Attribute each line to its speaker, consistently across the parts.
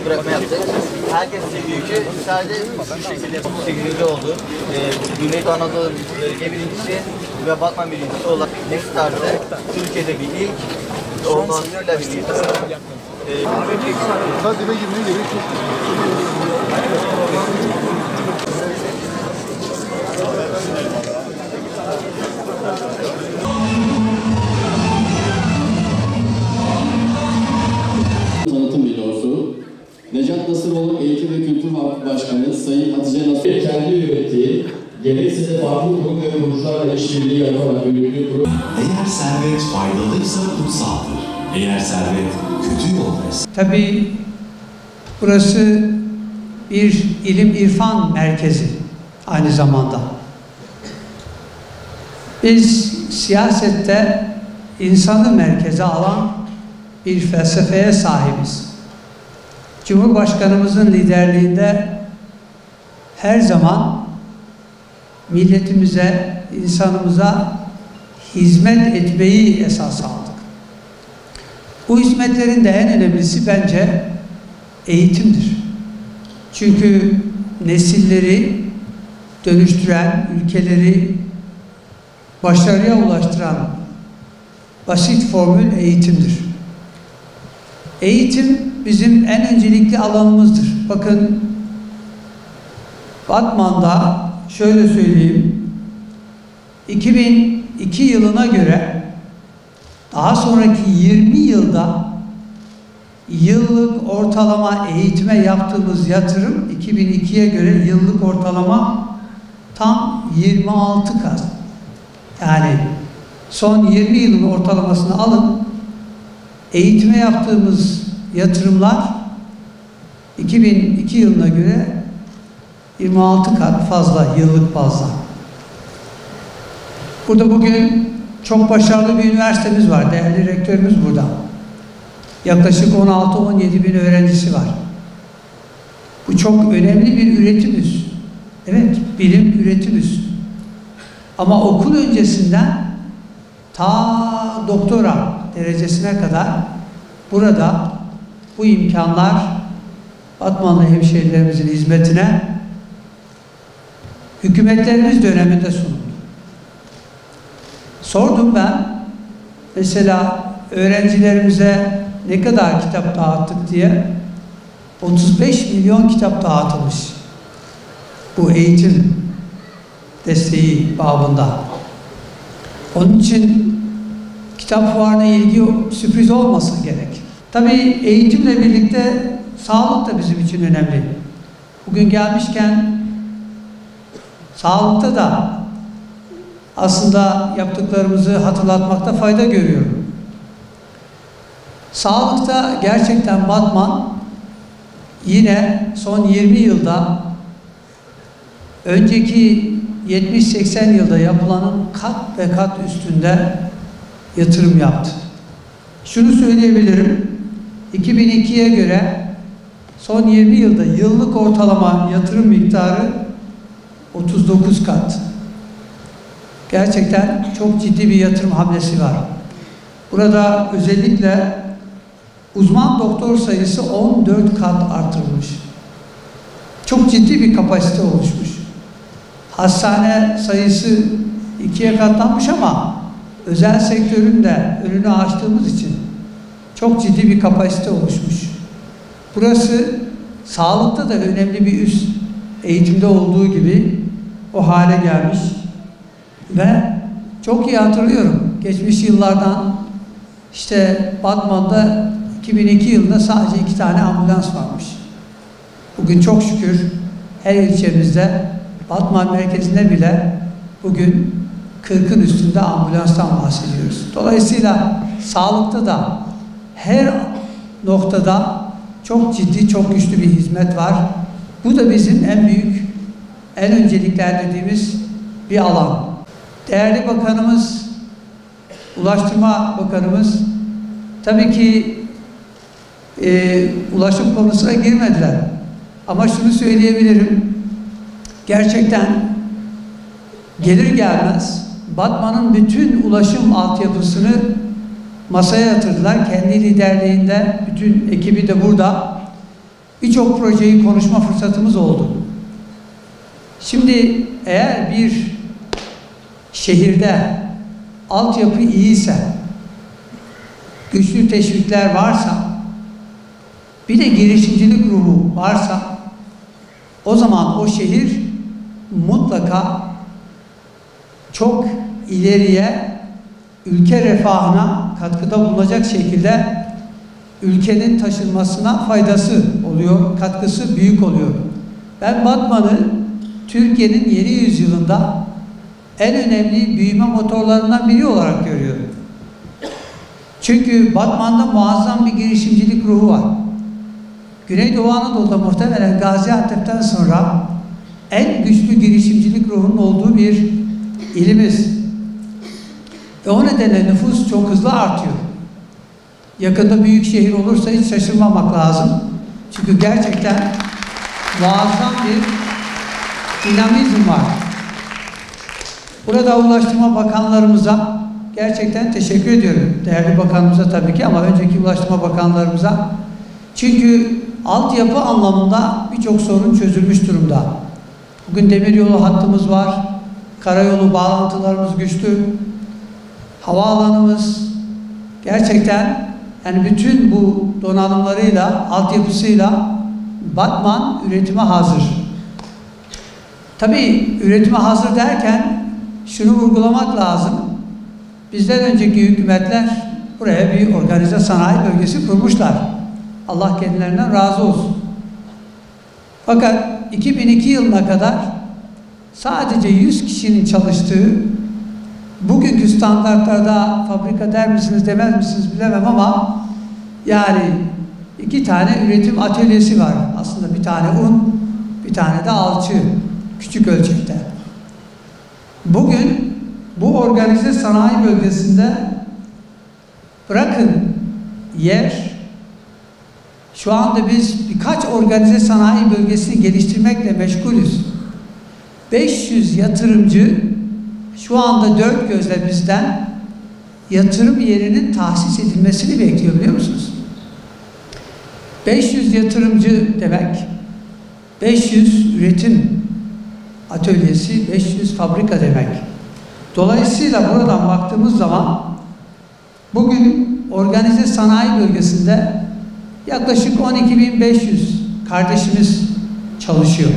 Speaker 1: tek bırakma yaptık. Herkes biliyor ki sadece şu şekilde 8. oldu. Güneydoğu Anadolu bölge birincisi ve Batman birincisi olan Nexstar'da Türkiye'de bir ilk olmasıyla birlikte.
Speaker 2: Tadime girmeye gerek yok.
Speaker 3: Tanıtım Bürosu, Necat Nasıroğlu Eğitim ve Kültür Vakfı Başkanı Sayın Hatice Nasıroğlu kendi ürettiği, gerekse de farklı kurum ve kuruluşlarla işbirliği yaparak yürüttüğü kurum.
Speaker 4: Eğer servet faydalıysa kutsaldır. Eğer servet kötü yoldaysa.
Speaker 5: Tabii burası bir ilim irfan merkezi aynı zamanda. Biz siyasette insanı merkeze alan bir felsefeye sahibiz. Cumhurbaşkanımızın liderliğinde her zaman milletimize, insanımıza hizmet etmeyi esas aldık. Bu hizmetlerin de en önemlisi bence eğitimdir. Çünkü nesilleri dönüştüren, ülkeleri başarıya ulaştıran basit formül eğitimdir. Eğitim bizim en öncelikli alanımızdır. Bakın Batman'da şöyle söyleyeyim, 2002 yılına göre daha sonraki 20 yılda yıllık ortalama eğitime yaptığımız yatırım 2002'ye göre yıllık ortalama tam 26 kat. Yani son 20 yılın ortalamasını alın, eğitime yaptığımız yatırımlar 2002 yılına göre 26 kat fazla, yıllık fazla. Burada bugün çok başarılı bir üniversitemiz var. Değerli rektörümüz burada. Yaklaşık 16-17 bin öğrencisi var. Bu çok önemli bir üretim üssü. Evet, bilim üretim üssü. Ama okul öncesinden ta doktora derecesine kadar burada bu imkanlar Batmanlı hemşehrilerimizin hizmetine hükümetlerimiz döneminde sunuldu. Sordum ben, mesela öğrencilerimize ne kadar kitap dağıttık diye. 35 milyon kitap dağıtılmış bu eğitim desteği babında. Onun için kitap fuarına ilgi sürpriz olmasın gerek. Tabii eğitimle birlikte sağlık da bizim için önemli. Bugün gelmişken sağlıkta da aslında yaptıklarımızı hatırlatmakta fayda görüyorum. Sağlıkta gerçekten Batman yine son 20 yılda önceki 70-80 yılda yapılanın kat ve kat üstünde yatırım yaptı. Şunu söyleyebilirim, 2002'ye göre son 20 yılda yıllık ortalama yatırım miktarı 39 kat. Gerçekten çok ciddi bir yatırım hamlesi var. Burada özellikle uzman doktor sayısı 14 kat artırılmış. Çok ciddi bir kapasite oluşmuş. Hastane sayısı 2'ye katlanmış ama özel sektörün de önünü açtığımız için çok ciddi bir kapasite oluşmuş. Burası sağlıkta da önemli bir üs, eğitimde olduğu gibi o hale gelmiş. Ve çok iyi hatırlıyorum. Geçmiş yıllardan işte Batman'da 2002 yılında sadece 2 tane ambulans varmış. Bugün çok şükür her ilçemizde, Batman merkezinde bile bugün 40'ın üstünde ambulanstan bahsediyoruz. Dolayısıyla sağlıkta da her noktada çok ciddi, çok güçlü bir hizmet var. Bu da bizim en büyük, en önceliklendirdiğimiz bir alan. Değerli Bakanımız, Ulaştırma Bakanımız tabii ki ulaşım konusuna girmediler. Ama şunu söyleyebilirim, gerçekten gelir gelmez Batman'ın bütün ulaşım altyapısını masaya yatırdılar. Kendi liderliğinde, bütün ekibi de burada. birçok projeyi konuşma fırsatımız oldu. Şimdi eğer bir şehirde altyapı iyiyse, güçlü teşvikler varsa, bir de girişimcilik ruhu varsa, o zaman o şehir mutlaka çok ileriye, ülke refahına katkıda bulunacak şekilde ülkenin taşınmasına faydası oluyor, katkısı büyük oluyor. Ben Batman'ı Türkiye'nin yeni yüzyılında en önemli büyüme motorlarından biri olarak görüyorum. Çünkü Batman'da muazzam bir girişimcilik ruhu var. Güneydoğu Anadolu'da muhtemelen Gaziantep'ten sonra en güçlü girişimcilik ruhunun olduğu bir ilimiz. Ve o nedenle nüfus çok hızlı artıyor. Yakında büyük şehir olursa hiç şaşırmamak lazım. Çünkü gerçekten muazzam bir dinamizm var. Burada Ulaştırma Bakanlarımıza gerçekten teşekkür ediyorum. Değerli bakanımıza tabii ki ama önceki Ulaştırma Bakanlarımıza. Çünkü altyapı anlamında birçok sorun çözülmüş durumda. Bugün demiryolu hattımız var. Karayolu bağlantılarımız güçlü. Havaalanımız gerçekten yani bütün bu donanımlarıyla, altyapısıyla Batman üretime hazır. Tabii üretime hazır derken şunu vurgulamak lazım. Bizden önceki hükümetler buraya bir organize sanayi bölgesi kurmuşlar. Allah kendilerinden razı olsun. Fakat 2002 yılına kadar sadece 100 kişinin çalıştığı, bugünkü standartlarda fabrika der misiniz demez misiniz bilemem ama yani 2 tane üretim atölyesi var. Aslında bir tane un, bir tane de alçı küçük ölçekte. Bugün bu organize sanayi bölgesinde bırakın yer, şu anda biz birkaç organize sanayi bölgesini geliştirmekle meşgulüz. 500 yatırımcı şu anda dört gözle bizden yatırım yerinin tahsis edilmesini bekliyor, biliyor musunuz? 500 yatırımcı demek, 500 üretim atölyesi, 500 fabrika demek. Dolayısıyla buradan baktığımız zaman bugün organize sanayi bölgesinde yaklaşık 12.500 kardeşimiz çalışıyor.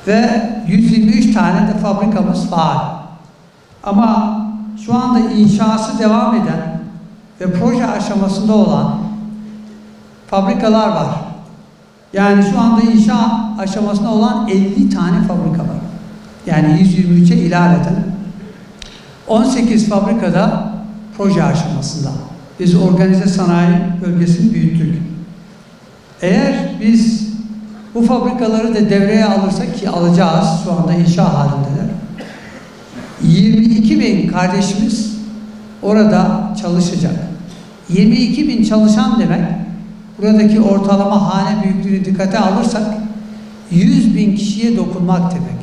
Speaker 5: Ve 123 tane de fabrikamız var. Ama şu anda inşası devam eden ve proje aşamasında olan fabrikalar var. Yani şu anda inşa aşamasında olan 50 tane fabrika var. Yani 123'e ilave eden. 18 fabrikada proje aşamasında. Biz organize sanayi bölgesini büyüttük. Eğer biz bu fabrikaları da devreye alırsak, ki alacağız, şu anda inşa halindeler, 22.000 kardeşimiz orada çalışacak. 22.000 çalışan demek, buradaki ortalama hane büyüklüğünü dikkate alırsak 100.000 kişiye dokunmak demek.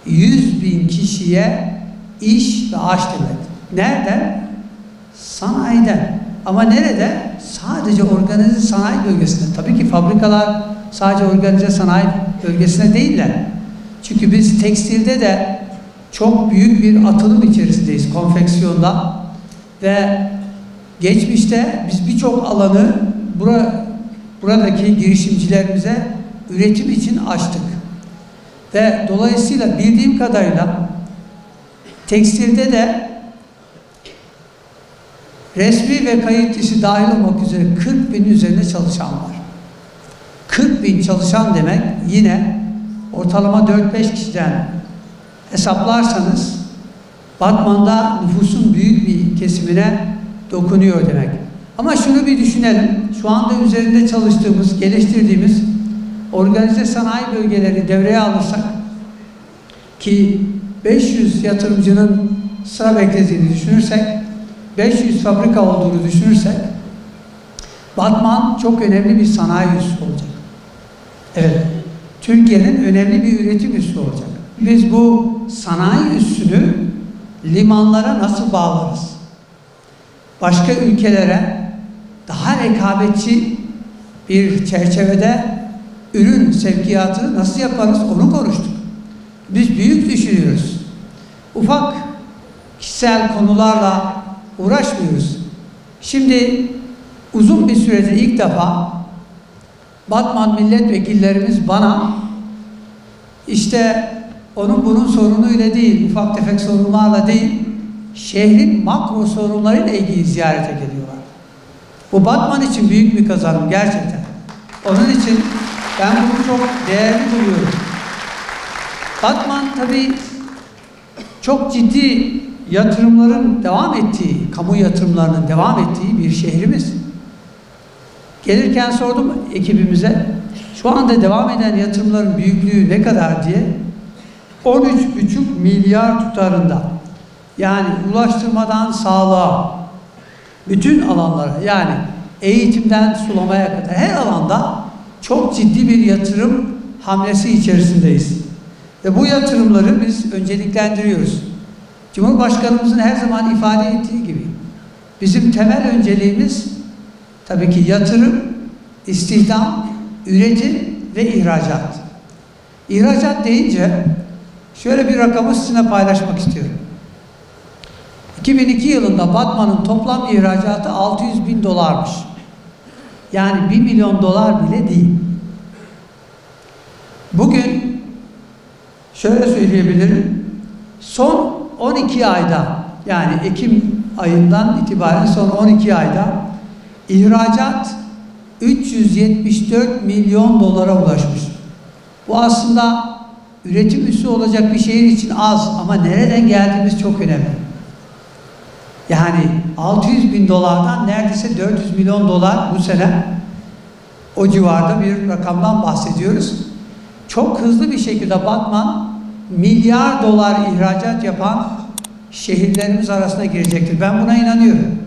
Speaker 5: 100.000 kişiye iş ve aş demek. Nereden? Sanayiden. Ama nerede? Sadece organize sanayi bölgesinde. Tabii ki fabrikalar sadece organize sanayi bölgesine değiller. Çünkü biz tekstilde de çok büyük bir atılım içerisindeyiz, konfeksiyonda. Ve geçmişte biz birçok alanı buradaki girişimcilerimize üretim için açtık. Ve dolayısıyla bildiğim kadarıyla tekstilde de resmi ve kayıt dışı dahil olmak üzere 40.000 üzerinde çalışan var. 40.000 çalışan demek yine ortalama 4-5 kişiden hesaplarsanız Batman'da nüfusun büyük bir kesimine dokunuyor demek. Ama şunu bir düşünelim. Şu anda üzerinde çalıştığımız, geliştirdiğimiz organize sanayi bölgeleri devreye alırsak, ki 500 yatırımcının sıra beklediğini düşünürsek, 500 fabrika olduğunu düşünürsek, Batman çok önemli bir sanayi üssü olacak. Evet, Türkiye'nin önemli bir üretim üssü olacak. Biz bu sanayi üssünü limanlara nasıl bağlarız? Başka ülkelere daha rekabetçi bir çerçevede ürün sevkiyatını nasıl yaparız onu konuştuk. Biz büyük düşünüyoruz. Ufak kişisel konularla uğraşmıyoruz. Şimdi uzun bir süredir ilk defa Batman milletvekillerimiz bana işte onun bunun sorunuyla değil, ufak tefek sorunlarla değil, şehrin makro sorunlarıyla ilgili ziyarete geliyorlar. Bu Batman için büyük bir kazanım gerçekten. Onun için ben bunu çok değerli buluyorum. Batman tabii çok ciddi yatırımların devam ettiği, kamu yatırımlarının devam ettiği bir şehrimiz. Gelirken sordum ekibimize, şu anda devam eden yatırımların büyüklüğü ne kadar diye. 13,5 milyar tutarında. Yani ulaştırmadan sağlığa, bütün alanlara, yani eğitimden sulamaya kadar her alanda çok ciddi bir yatırım hamlesi içerisindeyiz. Ve bu yatırımları biz önceliklendiriyoruz. Cumhurbaşkanımızın her zaman ifade ettiği gibi bizim temel önceliğimiz tabii ki yatırım, istihdam, üretim ve ihracat. İhracat deyince şöyle bir rakamı sizinle paylaşmak istiyorum. 2002 yılında Batman'ın toplam ihracatı 600 bin dolarmış. Yani 1 milyon dolar bile değil. Bugün şöyle söyleyebilirim. Son 12 ayda, yani Ekim ayından itibaren son 12 ayda ihracat 374 milyon dolara ulaşmış. Bu aslında üretim üssü olacak bir şehir için az ama nereden geldiğimiz çok önemli. Yani 600 bin dolardan neredeyse 400 milyon dolar bu sene, o civarda bir rakamdan bahsediyoruz. Çok hızlı bir şekilde Batman milyar dolar ihracat yapan şehirlerimiz arasına girecektir. Ben buna inanıyorum.